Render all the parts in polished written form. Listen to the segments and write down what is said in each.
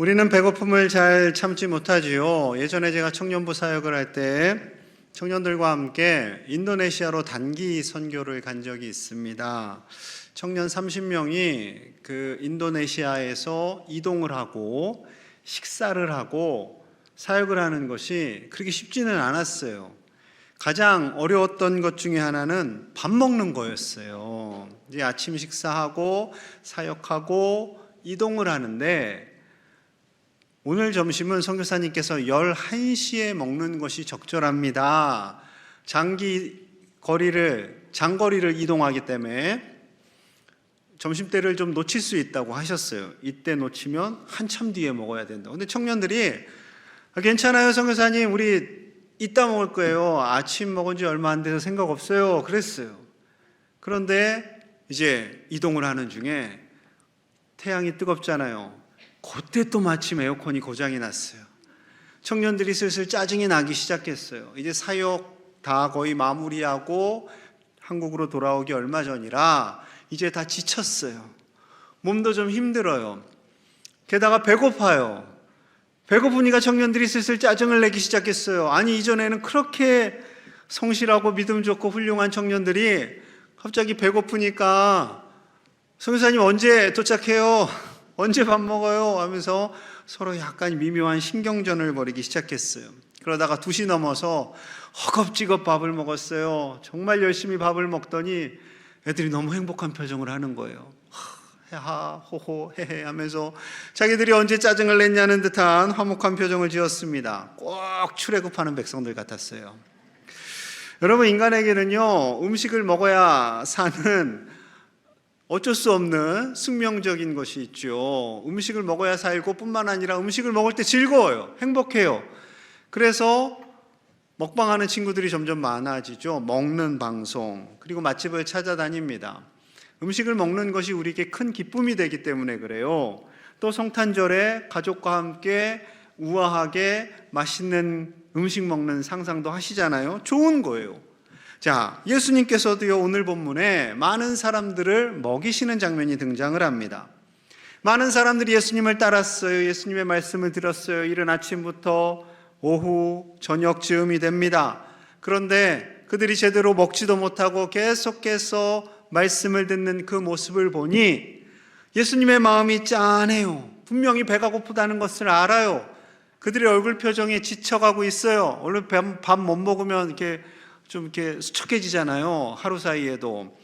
우리는 배고픔을 잘 참지 못하지요. 예전에 제가 청년부 사역을 할 때 청년들과 함께 인도네시아로 단기 선교를 간 적이 있습니다. 청년 30명이 그 인도네시아에서 이동을 하고 식사를 하고 사역을 하는 것이 그렇게 쉽지는 않았어요. 가장 어려웠던 것 중에 하나는 밥 먹는 거였어요. 이제 아침 식사하고 사역하고 이동을 하는데 오늘 점심은 선교사님께서 11시에 먹는 것이 적절합니다. 장거리를 이동하기 때문에 점심때를 좀 놓칠 수 있다고 하셨어요. 이때 놓치면 한참 뒤에 먹어야 된다. 근데 청년들이 괜찮아요 선교사님, 우리 이따 먹을 거예요. 아침 먹은 지 얼마 안 돼서 생각 없어요. 그랬어요. 그런데 이제 이동을 하는 중에 태양이 뜨겁잖아요. 그때 또 마침 에어컨이 고장이 났어요. 청년들이 슬슬 짜증이 나기 시작했어요. 이제 사역 다 거의 마무리하고 한국으로 돌아오기 얼마 전이라 이제 다 지쳤어요. 몸도 좀 힘들어요. 게다가 배고파요. 배고프니까 청년들이 슬슬 짜증을 내기 시작했어요. 아니, 이전에는 그렇게 성실하고 믿음 좋고 훌륭한 청년들이 갑자기 배고프니까 선교사님 언제 도착해요? 언제 밥 먹어요? 하면서 서로 약간 미묘한 신경전을 벌이기 시작했어요. 그러다가 2시 넘어서 허겁지겁 밥을 먹었어요. 정말 열심히 밥을 먹더니 애들이 너무 행복한 표정을 하는 거예요. 하하 호호 헤헤 하면서 자기들이 언제 짜증을 냈냐는 듯한 화목한 표정을 지었습니다. 꼭 출애굽하는 백성들 같았어요. 여러분, 인간에게는요, 음식을 먹어야 사는 어쩔 수 없는 숙명적인 것이 있죠. 음식을 먹어야 살고 뿐만 아니라 음식을 먹을 때 즐거워요. 행복해요. 그래서 먹방하는 친구들이 점점 많아지죠. 먹는 방송, 그리고 맛집을 찾아다닙니다. 음식을 먹는 것이 우리에게 큰 기쁨이 되기 때문에 그래요. 또 성탄절에 가족과 함께 우아하게 맛있는 음식 먹는 상상도 하시잖아요. 좋은 거예요. 자, 예수님께서도요, 오늘 본문에 많은 사람들을 먹이시는 장면이 등장을 합니다. 많은 사람들이 예수님을 따랐어요. 예수님의 말씀을 들었어요. 이른 아침부터 오후, 저녁 즈음이 됩니다. 그런데 그들이 제대로 먹지도 못하고 계속해서 말씀을 듣는 그 모습을 보니 예수님의 마음이 짠해요. 분명히 배가 고프다는 것을 알아요. 그들의 얼굴 표정이 지쳐가고 있어요. 원래 밥 못 먹으면 이렇게 수척해지잖아요. 하루 사이에도.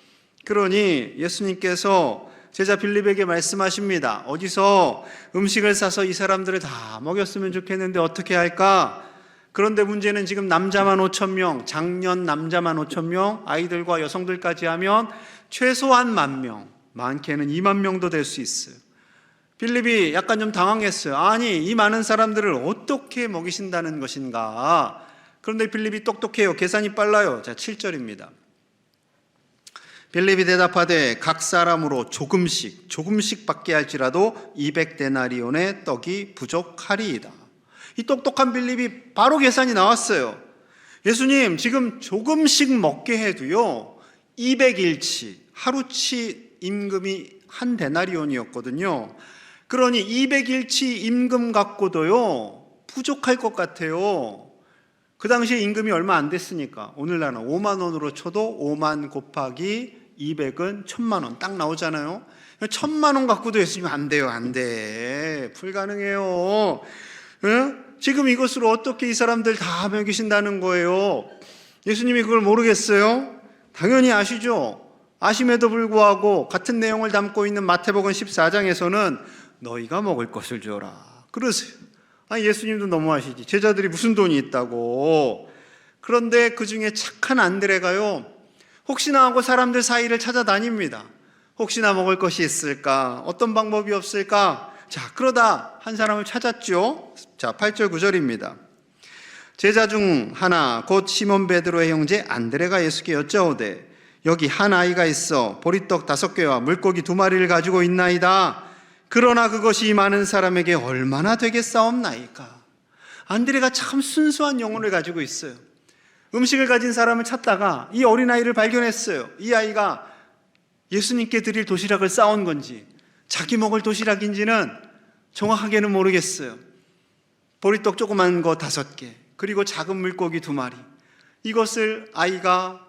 그러니 예수님께서 제자 빌립에게 말씀하십니다. 어디서 음식을 사서 이 사람들을 다 먹였으면 좋겠는데 어떻게 할까? 그런데 문제는 지금 남자만 5,000명, 작년 남자만 5,000명, 아이들과 여성들까지 하면 최소한 10,000명, 많게는 20,000명도 될 수 있어요. 빌립이 약간 좀 당황했어요. 아니, 이 많은 사람들을 어떻게 먹이신다는 것인가? 그런데 빌립이 똑똑해요. 계산이 빨라요. 자, 7절입니다. 빌립이 대답하되 각 사람으로 조금씩 받게 할지라도 200데나리온의 떡이 부족하리이다. 이 똑똑한 빌립이 바로 계산이 나왔어요. 예수님, 지금 조금씩 먹게 해도요 200일치, 하루치 임금이 한 데나리온이었거든요. 그러니 200일치 임금 갖고도요 부족할 것 같아요. 그 당시에 임금이 얼마 안 됐으니까 오늘날은 5만 원으로 쳐도 5만 곱하기 200은 1,000만 원 딱 나오잖아요. 1,000만 원 갖고도 예수님 안 돼요. 안 돼. 불가능해요. 지금 이것으로 어떻게 이 사람들 다 먹이신다는 거예요? 예수님이 그걸 모르겠어요? 당연히 아시죠. 아심에도 불구하고 같은 내용을 담고 있는 마태복음 14장에서는 너희가 먹을 것을 줘라 그러세요. 아니, 예수님도 너무하시지. 제자들이 무슨 돈이 있다고. 그런데 그 중에 착한 안드레가요, 혹시나 하고 사람들 사이를 찾아다닙니다. 혹시나 먹을 것이 있을까? 어떤 방법이 없을까? 자, 그러다 한 사람을 찾았죠. 자, 8절 9절입니다. 제자 중 하나 곧 시몬 베드로의 형제 안드레가 예수께 여짜오되 여기 한 아이가 있어 보리떡 5개와 물고기 2마리를 가지고 있나이다. 그러나 그것이 많은 사람에게 얼마나 되겠사옵나이까. 안드레가 참 순수한 영혼을 가지고 있어요. 음식을 가진 사람을 찾다가 이 어린아이를 발견했어요. 이 아이가 예수님께 드릴 도시락을 싸온 건지 자기 먹을 도시락인지는 정확하게는 모르겠어요. 보리떡 조그만 거 5개, 그리고 작은 물고기 2마리, 이것을 아이가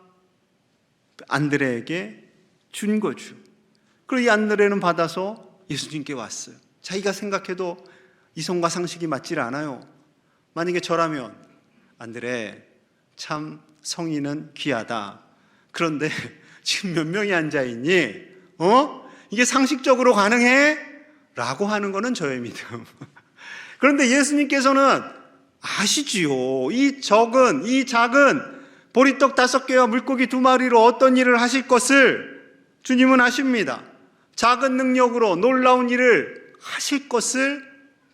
안드레에게 준 거죠. 그리고 이 안드레는 받아서 예수님께 왔어요. 자기가 생각해도 이성과 상식이 맞질 않아요. 만약에 저라면, 안드레, 참 성의는 귀하다. 그런데 지금 몇 명이 앉아있니? 이게 상식적으로 가능해? 라고 하는 거는 저의 믿음. 그런데 예수님께서는 아시지요. 이 작은 보리떡 5개와 물고기 2마리로 어떤 일을 하실 것을 주님은 아십니다. 작은 능력으로 놀라운 일을 하실 것을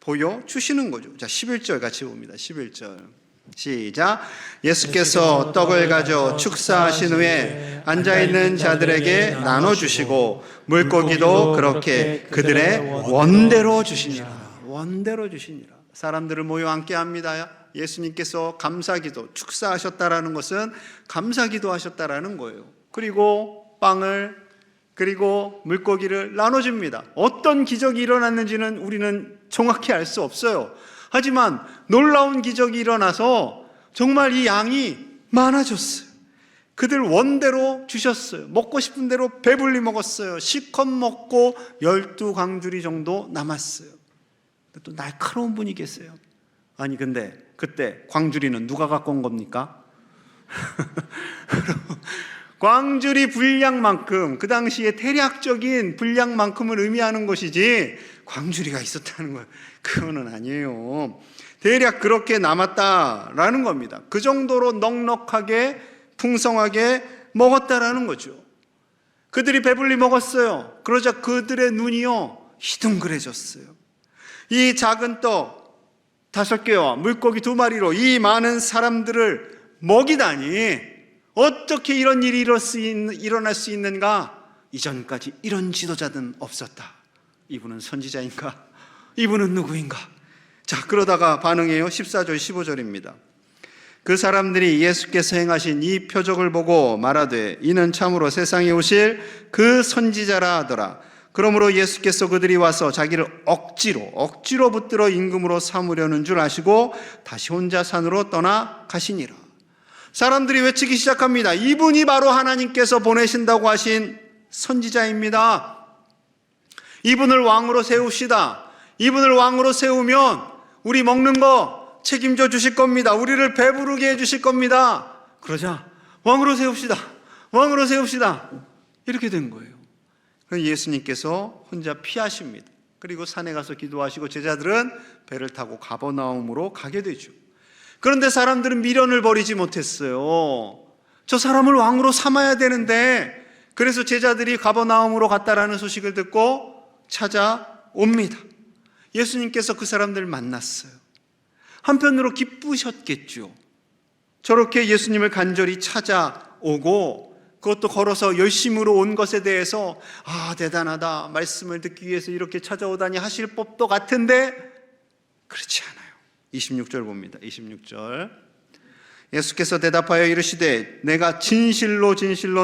보여주시는 거죠. 자, 11절 같이 봅니다. 11절 시작. 예수께서 떡을 가져 축사하신 후에 앉아있는 자들에게 나눠주시고 물고기도 그렇게 그들의 원대로 주시니라. 원대로 주시니라. 사람들을 모여 앉게 합니다. 예수님께서 감사기도, 축사하셨다라는 것은 감사기도 하셨다라는 거예요. 그리고 빵을, 그리고 물고기를 나눠줍니다. 어떤 기적이 일어났는지는 우리는 정확히 알 수 없어요. 하지만 놀라운 기적이 일어나서 정말 이 양이 많아졌어요. 그들 원대로 주셨어요. 먹고 싶은 대로 배불리 먹었어요. 실컷 먹고 12광주리 정도 남았어요. 또 날카로운 분이 계세요. 아니 근데 그때 광주리는 누가 갖고 온 겁니까? 광주리 분량만큼, 그 당시에 대략적인 분량만큼을 의미하는 것이지 광주리가 있었다는 거예요. 그거는 아니에요. 대략 그렇게 남았다라는 겁니다. 그 정도로 넉넉하게 풍성하게 먹었다라는 거죠. 그들이 배불리 먹었어요. 그러자 그들의 눈이요 희둥그레졌어요. 이 작은 떡 5개와 물고기 2마리로 이 많은 사람들을 먹이다니 어떻게 이런 일이 일어날 수 있는가? 이전까지 이런 지도자는 없었다. 이분은 선지자인가? 이분은 누구인가? 자, 그러다가 반응해요. 14절 15절입니다. 그 사람들이 예수께서 행하신 이 표적을 보고 말하되 이는 참으로 세상에 오실 그 선지자라 하더라. 그러므로 예수께서 그들이 와서 자기를 억지로 붙들어 임금으로 삼으려는 줄 아시고 다시 혼자 산으로 떠나 가시니라. 사람들이 외치기 시작합니다. 이분이 바로 하나님께서 보내신다고 하신 선지자입니다. 이분을 왕으로 세웁시다. 이분을 왕으로 세우면 우리 먹는 거 책임져 주실 겁니다. 우리를 배부르게 해 주실 겁니다. 그러자 왕으로 세웁시다. 왕으로 세웁시다. 이렇게 된 거예요. 예수님께서 혼자 피하십니다. 그리고 산에 가서 기도하시고 제자들은 배를 타고 가버나움으로 가게 되죠. 그런데 사람들은 미련을 버리지 못했어요. 저 사람을 왕으로 삼아야 되는데, 그래서 제자들이 가버나움으로 갔다라는 소식을 듣고 찾아옵니다. 예수님께서 그 사람들을 만났어요. 한편으로 기쁘셨겠죠. 저렇게 예수님을 간절히 찾아오고 그것도 걸어서 열심으로 온 것에 대해서 대단하다, 말씀을 듣기 위해서 이렇게 찾아오다니 하실 법도 같은데 그렇지 않아요. 26절 봅니다. 26절 예수께서 대답하여 이르시되 내가 진실로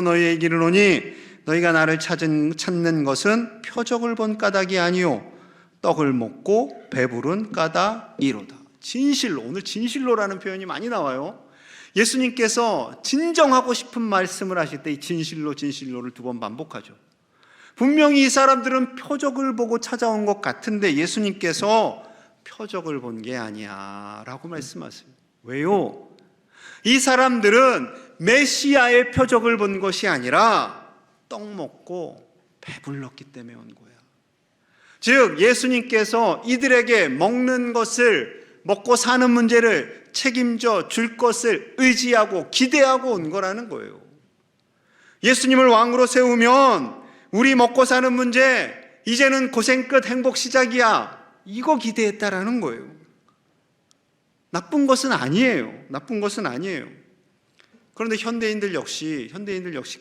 너희에게 이르노니 너희가 나를 찾는 것은 표적을 본 까닭이 아니요 떡을 먹고 배부른 까닭이로다. 진실로, 오늘 진실로라는 표현이 많이 나와요. 예수님께서 진정하고 싶은 말씀을 하실 때 이 진실로를 2번 반복하죠. 분명히 이 사람들은 표적을 보고 찾아온 것 같은데 예수님께서 표적을 본 게 아니야 라고 말씀하세요. 왜요? 이 사람들은 메시아의 표적을 본 것이 아니라 떡 먹고 배불렀기 때문에 온 거야. 즉 예수님께서 이들에게 먹는 것을, 먹고 사는 문제를 책임져 줄 것을 의지하고 기대하고 온 거라는 거예요. 예수님을 왕으로 세우면 우리 먹고 사는 문제 이제는 고생 끝, 행복 시작이야, 이거 기대했다라는 거예요. 나쁜 것은 아니에요. 그런데 현대인들 역시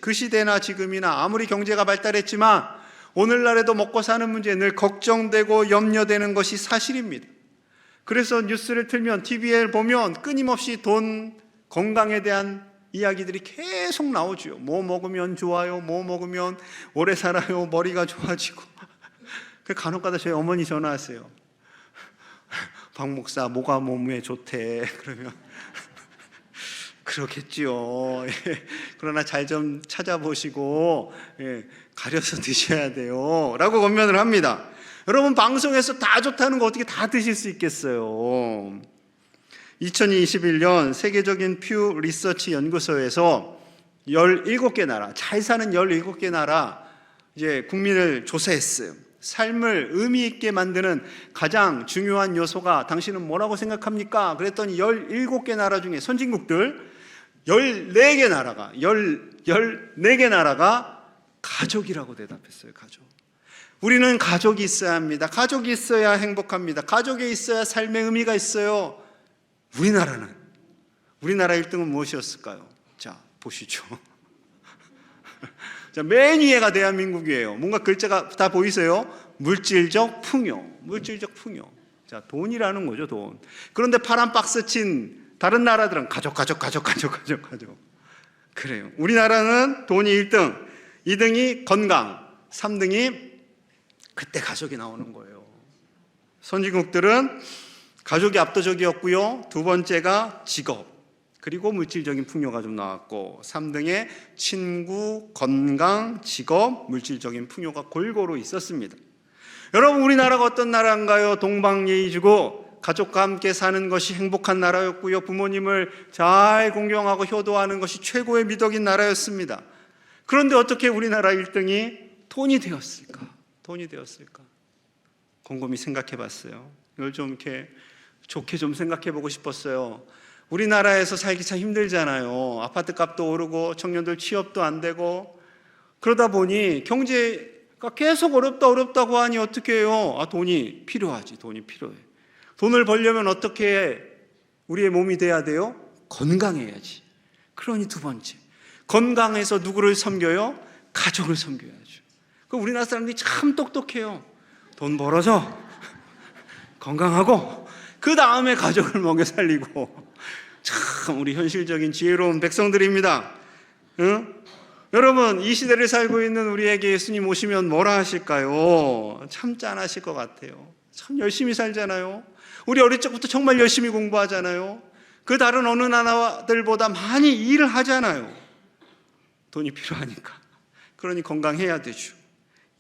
그 시대나 지금이나 아무리 경제가 발달했지만 오늘날에도 먹고 사는 문제에 늘 걱정되고 염려되는 것이 사실입니다. 그래서 뉴스를 틀면, TV를 보면 끊임없이 돈, 건강에 대한 이야기들이 계속 나오죠. 뭐 먹으면 좋아요, 뭐 먹으면 오래 살아요, 머리가 좋아지고. 간혹가다 저희 어머니 전화하세요. 박 목사 뭐가 몸에 좋대. 그러면 그렇겠지요. 예. 그러나 잘 좀 찾아보시고 가려서 드셔야 돼요 라고 권면을 합니다. 여러분, 방송에서 다 좋다는 거 어떻게 다 드실 수 있겠어요? 2021년 세계적인 퓨 리서치 연구소에서 17개 나라, 잘 사는 17개 나라 이제 국민을 조사했어요. 삶을 의미 있게 만드는 가장 중요한 요소가 당신은 뭐라고 생각합니까? 그랬더니 17개 나라 중에 선진국들 14개 나라가 가족이라고 대답했어요. 가족. 우리는 가족이 있어야 합니다. 가족이 있어야 행복합니다. 가족에 있어야 삶의 의미가 있어요. 우리나라 1등은 무엇이었을까요? 자, 보시죠. 자, 맨 위에가 대한민국이에요. 뭔가 글자가 다 보이세요? 물질적 풍요. 자, 돈이라는 거죠, 돈. 그런데 파란 박스 친 다른 나라들은 가족. 그래요. 우리나라는 돈이 1등, 2등이 건강, 3등이 그때 가족이 나오는 거예요. 선진국들은 가족이 압도적이었고요. 두 번째가 직업, 그리고 물질적인 풍요가 좀 나왔고, 3등에 친구, 건강, 직업, 물질적인 풍요가 골고루 있었습니다. 여러분, 우리나라가 어떤 나라인가요? 동방예의지고 가족과 함께 사는 것이 행복한 나라였고요. 부모님을 잘 공경하고 효도하는 것이 최고의 미덕인 나라였습니다. 그런데 어떻게 우리나라 1등이 돈이 되었을까? 곰곰이 생각해 봤어요. 이걸 좀 이렇게 좋게 좀 생각해 보고 싶었어요. 우리나라에서 살기 참 힘들잖아요. 아파트 값도 오르고 청년들 취업도 안 되고 그러다 보니 경제가 계속 어렵다고 하니 어떻게 해요? 돈이 필요하지. 돈이 필요해. 돈을 벌려면 어떻게 우리의 몸이 돼야 돼요? 건강해야지. 그러니 두 번째, 건강해서 누구를 섬겨요? 가족을 섬겨야죠. 우리나라 사람들이 참 똑똑해요. 돈 벌어서 건강하고 그 다음에 가족을 먹여 살리고, 참 우리 현실적인 지혜로운 백성들입니다. 여러분, 이 시대를 살고 있는 우리에게 예수님 오시면 뭐라 하실까요? 참 짠하실 것 같아요. 참 열심히 살잖아요. 우리 어릴 적부터 정말 열심히 공부하잖아요. 그 다른 어느 나라들보다 많이 일을 하잖아요. 돈이 필요하니까. 그러니 건강해야 되죠.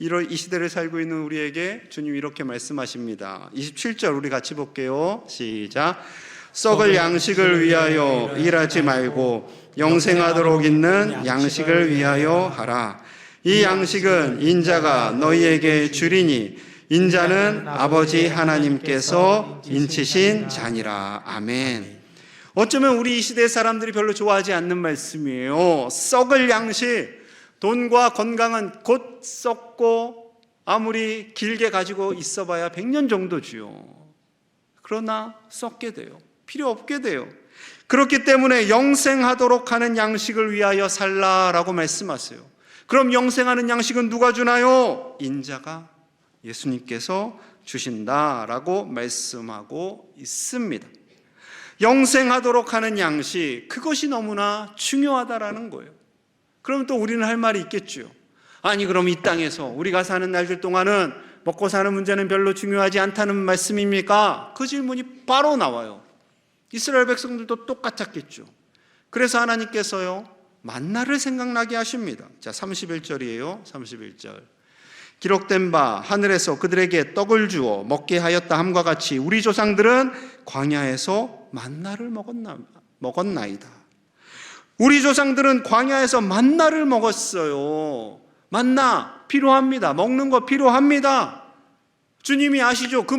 이 시대를 살고 있는 우리에게 주님 이렇게 말씀하십니다. 27절 우리 같이 볼게요. 시작. 썩을 양식을 위하여 일하지 말고 영생하도록 있는 양식을 위하여 하라. 이 양식은 인자가 너희에게 주리니 인자는 아버지 하나님께서 인치신 자니라. 아멘. 어쩌면 우리 이 시대 사람들이 별로 좋아하지 않는 말씀이에요. 썩을 양식. 돈과 건강은 곧 썩고 아무리 길게 가지고 있어봐야 100년 정도지요. 그러나 썩게 돼요. 필요 없게 돼요. 그렇기 때문에 영생하도록 하는 양식을 위하여 살라라고 말씀하세요. 그럼 영생하는 양식은 누가 주나요? 인자가, 예수님께서 주신다라고 말씀하고 있습니다. 영생하도록 하는 양식, 그것이 너무나 중요하다라는 거예요. 그럼 또 우리는 할 말이 있겠죠. 아니, 그럼 이 땅에서 우리가 사는 날들 동안은 먹고 사는 문제는 별로 중요하지 않다는 말씀입니까? 그 질문이 바로 나와요. 이스라엘 백성들도 똑같았겠죠. 그래서 하나님께서요, 만나를 생각나게 하십니다. 자, 31절이에요. 31절. 기록된 바 하늘에서 그들에게 떡을 주어 먹게 하였다 함과 같이 우리 조상들은 광야에서 만나를 먹었나이다. 우리 조상들은 광야에서 만나를 먹었어요. 만나 필요합니다. 먹는 거 필요합니다. 주님이 아시죠? 그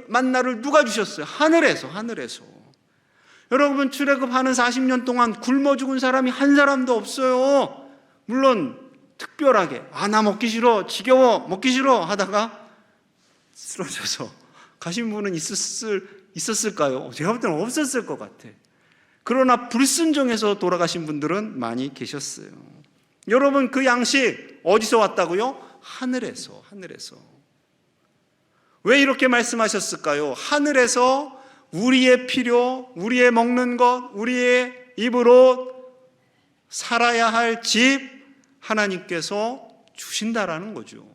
만나를 누가 주셨어요? 하늘에서. 여러분, 출애굽하는 40년 동안 굶어 죽은 사람이 한 사람도 없어요. 물론 특별하게 나 먹기 싫어, 지겨워, 먹기 싫어 하다가 쓰러져서 가신 분은 있었을까요? 제가 볼 때는 없었을 것 같아. 그러나 불순종해서 돌아가신 분들은 많이 계셨어요. 여러분, 그 양식 어디서 왔다고요? 하늘에서. 왜 이렇게 말씀하셨을까요? 하늘에서 우리의 필요, 우리의 먹는 것, 우리의 입으로 살아야 할 집 하나님께서 주신다라는 거죠.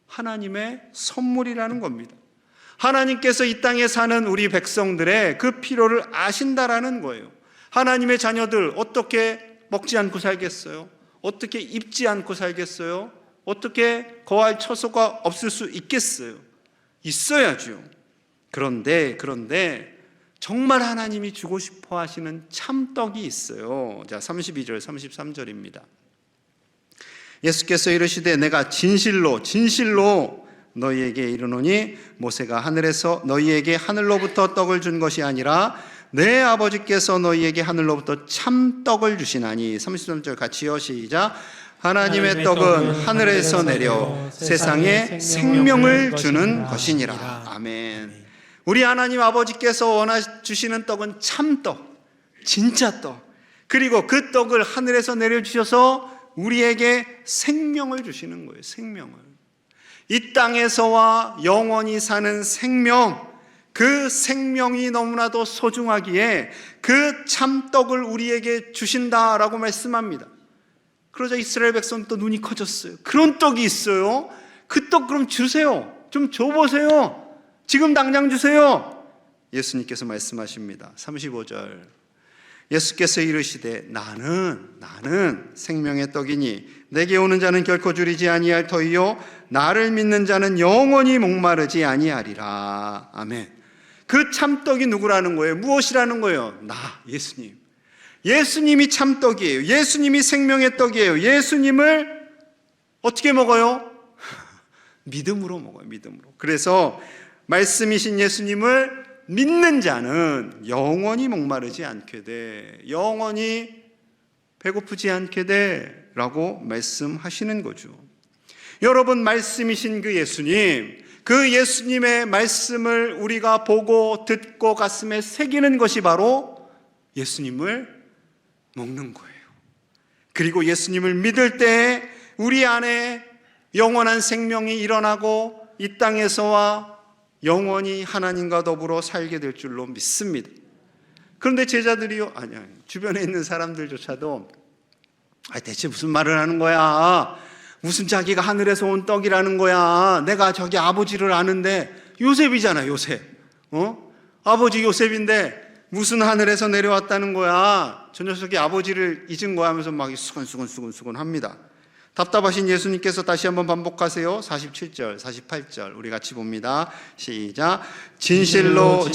하나님의 선물이라는 겁니다. 하나님께서 이 땅에 사는 우리 백성들의 그 필요를 아신다라는 거예요. 하나님의 자녀들 어떻게 먹지 않고 살겠어요? 어떻게 입지 않고 살겠어요? 어떻게 거할 처소가 없을 수 있겠어요? 있어야죠. 그런데 정말 하나님이 주고 싶어 하시는 참떡이 있어요. 자, 32절 33절입니다. 예수께서 이르시되 내가 진실로 너희에게 이르노니 모세가 하늘에서 너희에게 하늘로부터 떡을 준 것이 아니라 내 아버지께서 너희에게 하늘로부터 참떡을 주시나니. 33절 같이요, 시작. 하나님의 떡은 하늘에서 내려 세상에 생명을 주는 것이니라. 아멘. 우리 하나님 아버지께서 주시는 떡은 참떡, 진짜 떡. 그리고 그 떡을 하늘에서 내려주셔서 우리에게 생명을 주시는 거예요. 생명을. 이 땅에서와 영원히 사는 생명, 그 생명이 너무나도 소중하기에 그 참떡을 우리에게 주신다라고 말씀합니다. 그러자 이스라엘 백성도 눈이 커졌어요. 그런 떡이 있어요? 그 떡 그럼 주세요. 좀 줘보세요. 지금 당장 주세요. 예수님께서 말씀하십니다. 35절. 예수께서 이르시되 나는 생명의 떡이니 내게 오는 자는 결코 줄이지 아니할 터이요 나를 믿는 자는 영원히 목마르지 아니하리라. 아멘. 그 참떡이 누구라는 거예요? 무엇이라는 거예요? 나, 예수님. 예수님이 참떡이에요. 예수님이 생명의 떡이에요. 예수님을 어떻게 먹어요? 믿음으로 먹어요. 믿음으로. 그래서 말씀이신 예수님을 믿는 자는 영원히 목마르지 않게 돼, 영원히 배고프지 않게 돼 라고 말씀하시는 거죠. 여러분, 말씀이신 그 예수님의 말씀을 우리가 보고 듣고 가슴에 새기는 것이 바로 예수님을 먹는 거예요. 그리고 예수님을 믿을 때 우리 안에 영원한 생명이 일어나고 이 땅에서와 영원히 하나님과 더불어 살게 될 줄로 믿습니다. 그런데 제자들이요, 주변에 있는 사람들조차도 대체 무슨 말을 하는 거야? 무슨 자기가 하늘에서 온 떡이라는 거야? 내가 저기 아버지를 아는데 요셉이잖아, 요셉. 아버지 요셉인데 무슨 하늘에서 내려왔다는 거야? 저 녀석이 아버지를 잊은 거야 하면서 막 수근수근 합니다. 답답하신 예수님께서 다시 한번 반복하세요. 47절, 48절 우리 같이 봅니다. 시작. 진실로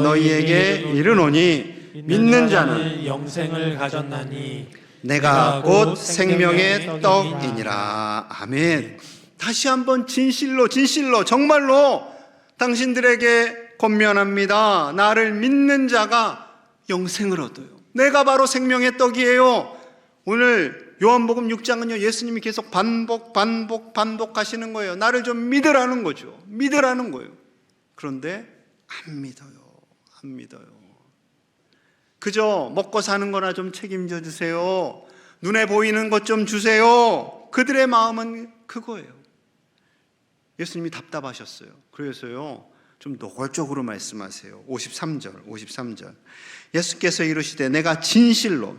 너희에게 이르노니 믿는 자는 영생을 가졌나니 내가 곧 생명의 떡이니라. 아멘. 다시 한번 진실로 정말로 당신들에게 권면합니다. 나를 믿는 자가 영생을 얻어요. 내가 바로 생명의 떡이에요. 오늘 요한복음 6장은요, 예수님이 계속 반복하시는 거예요. 나를 좀 믿으라는 거죠. 믿으라는 거예요. 그런데 안 믿어요. 그저 먹고 사는 거나 좀 책임져 주세요. 눈에 보이는 것 좀 주세요. 그들의 마음은 그거예요. 예수님이 답답하셨어요. 그래서요, 좀 노골적으로 말씀하세요. 53절. 예수께서 이르시되 내가 진실로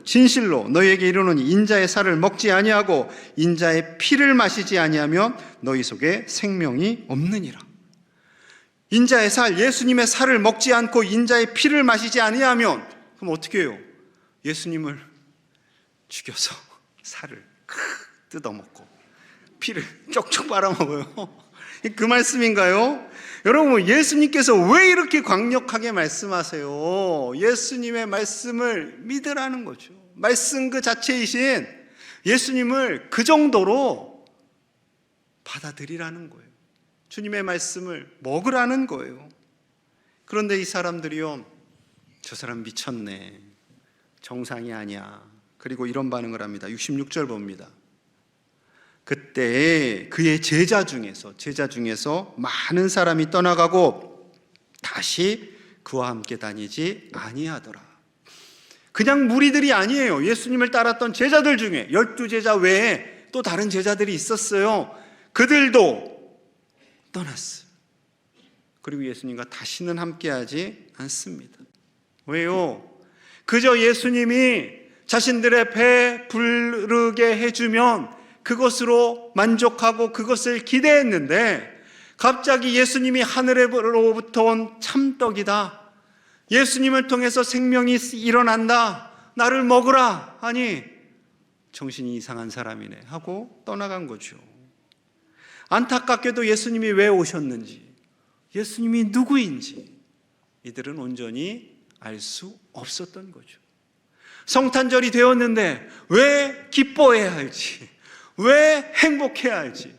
너희에게 이르노니 인자의 살을 먹지 아니하고 인자의 피를 마시지 아니하면 너희 속에 생명이 없느니라. 인자의 살, 예수님의 살을 먹지 않고 인자의 피를 마시지 아니하면, 그럼 어떻게 해요? 예수님을 죽여서 살을 뜯어먹고 피를 쪽쪽 빨아먹어요. 그 말씀인가요? 여러분, 예수님께서 왜 이렇게 강력하게 말씀하세요? 예수님의 말씀을 믿으라는 거죠. 말씀 그 자체이신 예수님을 그 정도로 받아들이라는 거예요. 주님의 말씀을 먹으라는 거예요. 그런데 이 사람들이요, 저 사람 미쳤네, 정상이 아니야, 그리고 이런 반응을 합니다. 66절 봅니다. 그때 그의 제자 중에서 많은 사람이 떠나가고 다시 그와 함께 다니지 아니하더라. 그냥 무리들이 아니에요. 예수님을 따랐던 제자들 중에 12제자 외에 또 다른 제자들이 있었어요. 그들도 떠났어요. 그리고 예수님과 다시는 함께하지 않습니다. 왜요? 그저 예수님이 자신들의 배 부르게 해주면 그것으로 만족하고 그것을 기대했는데, 갑자기 예수님이 하늘로부터 온 참떡이다, 예수님을 통해서 생명이 일어난다, 나를 먹으라 하니 정신이 이상한 사람이네 하고 떠나간 거죠. 안타깝게도 예수님이 왜 오셨는지, 예수님이 누구인지 이들은 온전히 알 수 없었던 거죠. 성탄절이 되었는데 왜 기뻐해야 할지, 왜 행복해야 할지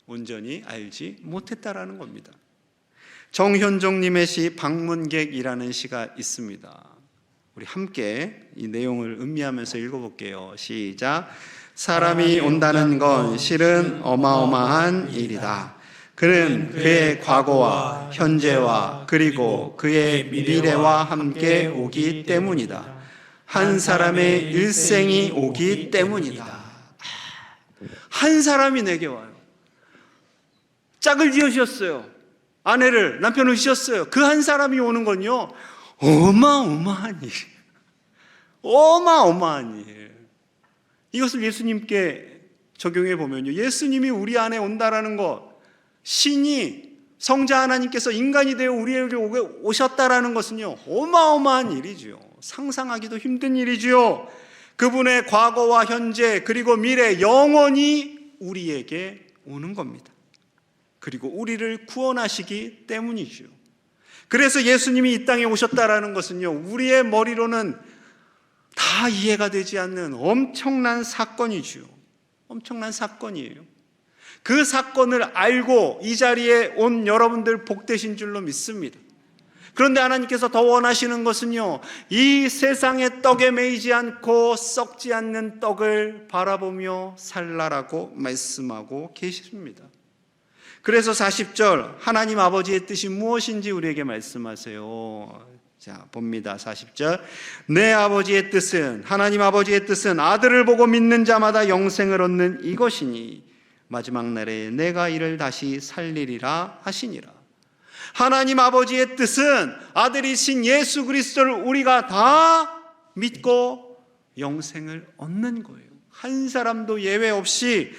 온전히 알지 못했다라는 겁니다. 정현종님의 시 방문객이라는 시가 있습니다. 우리 함께 이 내용을 음미하면서 읽어볼게요. 시작. 사람이 온다는 건 실은 어마어마한 일이다. 그는 그의 과거와 현재와 그리고 그의 미래와 함께 오기 때문이다. 한 사람의 일생이 오기 때문이다. 한 사람이 내게 와요. 짝을 지으셨어요. 아내를, 남편을 주셨어요. 그 한 사람이 오는 건요, 어마어마한 일. 어마어마한 일. 이것을 예수님께 적용해 보면요, 예수님이 우리 안에 온다라는 것, 신이, 성자 하나님께서 인간이 되어 우리에게 오셨다라는 것은요, 어마어마한 일이죠. 상상하기도 힘든 일이죠. 그분의 과거와 현재 그리고 미래 영원히 우리에게 오는 겁니다. 그리고 우리를 구원하시기 때문이죠. 그래서 예수님이 이 땅에 오셨다라는 것은요, 우리의 머리로는 다 이해가 되지 않는 엄청난 사건이죠. 엄청난 사건이에요. 그 사건을 알고 이 자리에 온 여러분들 복되신 줄로 믿습니다. 그런데 하나님께서 더 원하시는 것은요, 이 세상의 떡에 매이지 않고 썩지 않는 떡을 바라보며 살라라고 말씀하고 계십니다. 그래서 40절 하나님 아버지의 뜻이 무엇인지 우리에게 말씀하세요. 자, 봅니다. 40절. 내 아버지의 뜻은, 하나님 아버지의 뜻은 아들을 보고 믿는 자마다 영생을 얻는 이것이니 마지막 날에 내가 이를 다시 살리리라 하시니라. 하나님 아버지의 뜻은 아들이신 예수 그리스도를 우리가 다 믿고 영생을 얻는 거예요. 한 사람도 예외 없이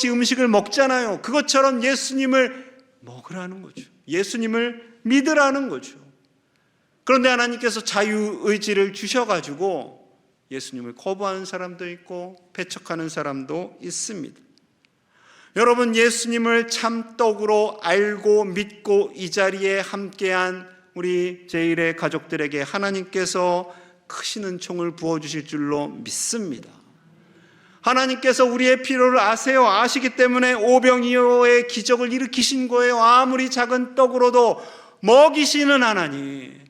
음식을 먹잖아요. 그것처럼 예수님을 먹으라는 거죠. 예수님을 믿으라는 거죠. 그런데 하나님께서 자유의지를 주셔가지고 예수님을 거부하는 사람도 있고 배척하는 사람도 있습니다. 여러분, 예수님을 참떡으로 알고 믿고 이 자리에 함께한 우리 제1의 가족들에게 하나님께서 크신 은총을 부어주실 줄로 믿습니다. 하나님께서 우리의 필요를 아시기 때문에 오병이어의 기적을 일으키신 거예요. 아무리 작은 떡으로도 먹이시는 하나님,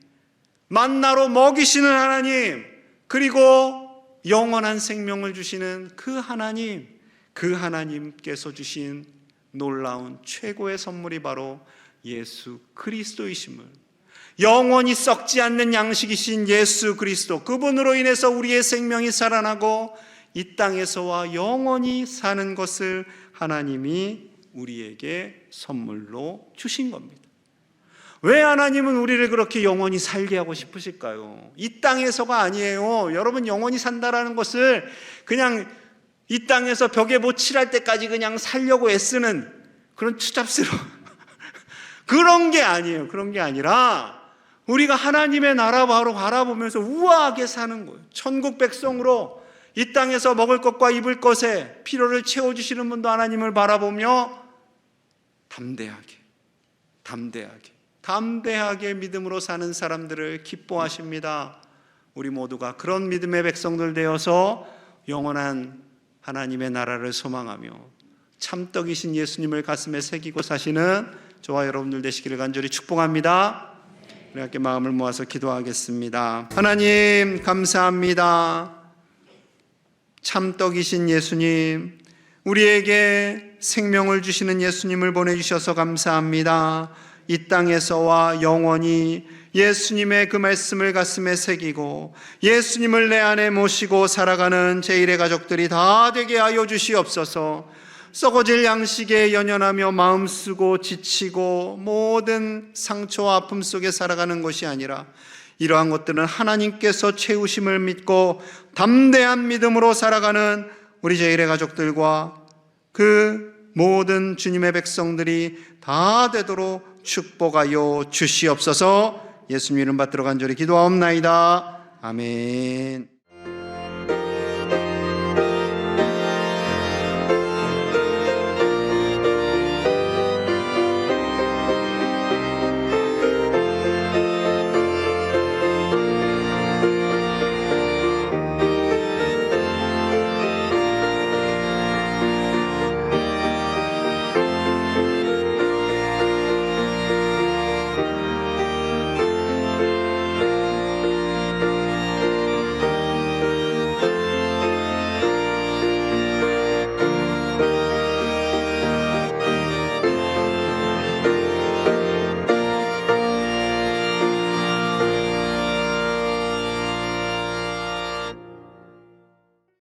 만나로 먹이시는 하나님, 그리고 영원한 생명을 주시는 그 하나님, 그 하나님께서 주신 놀라운 최고의 선물이 바로 예수 그리스도이심을, 영원히 썩지 않는 양식이신 예수 그리스도, 그분으로 인해서 우리의 생명이 살아나고 이 땅에서와 영원히 사는 것을 하나님이 우리에게 선물로 주신 겁니다. 왜 하나님은 우리를 그렇게 영원히 살게 하고 싶으실까요? 이 땅에서가 아니에요. 여러분, 영원히 산다라는 것을 그냥 이 땅에서 벽에 못 칠할 때까지 그냥 살려고 애쓰는 그런 추잡스러운 그런 게 아니에요. 그런 게 아니라 우리가 하나님의 나라 바로 바라보면서 우아하게 사는 거예요. 천국 백성으로 이 땅에서 먹을 것과 입을 것에 필요를 채워주시는 분도 하나님을 바라보며 담대하게 믿음으로 사는 사람들을 기뻐하십니다. 우리 모두가 그런 믿음의 백성들 되어서 영원한 하나님의 나라를 소망하며 참떡이신 예수님을 가슴에 새기고 사시는 저와 여러분들 되시기를 간절히 축복합니다. 우리 함께 마음을 모아서 기도하겠습니다. 하나님, 감사합니다. 참떡이신 예수님, 우리에게 생명을 주시는 예수님을 보내주셔서 감사합니다. 이 땅에서와 영원히 예수님의 그 말씀을 가슴에 새기고 예수님을 내 안에 모시고 살아가는 제1의 가족들이 다 되게 하여 주시옵소서. 썩어질 양식에 연연하며 마음 쓰고 지치고 모든 상처와 아픔 속에 살아가는 것이 아니라 이러한 것들은 하나님께서 채우심을 믿고 담대한 믿음으로 살아가는 우리 제1의 가족들과 그 모든 주님의 백성들이 다 되도록 축복하여 주시옵소서. 예수님 이름 받들어 간절히 기도하옵나이다. 아멘.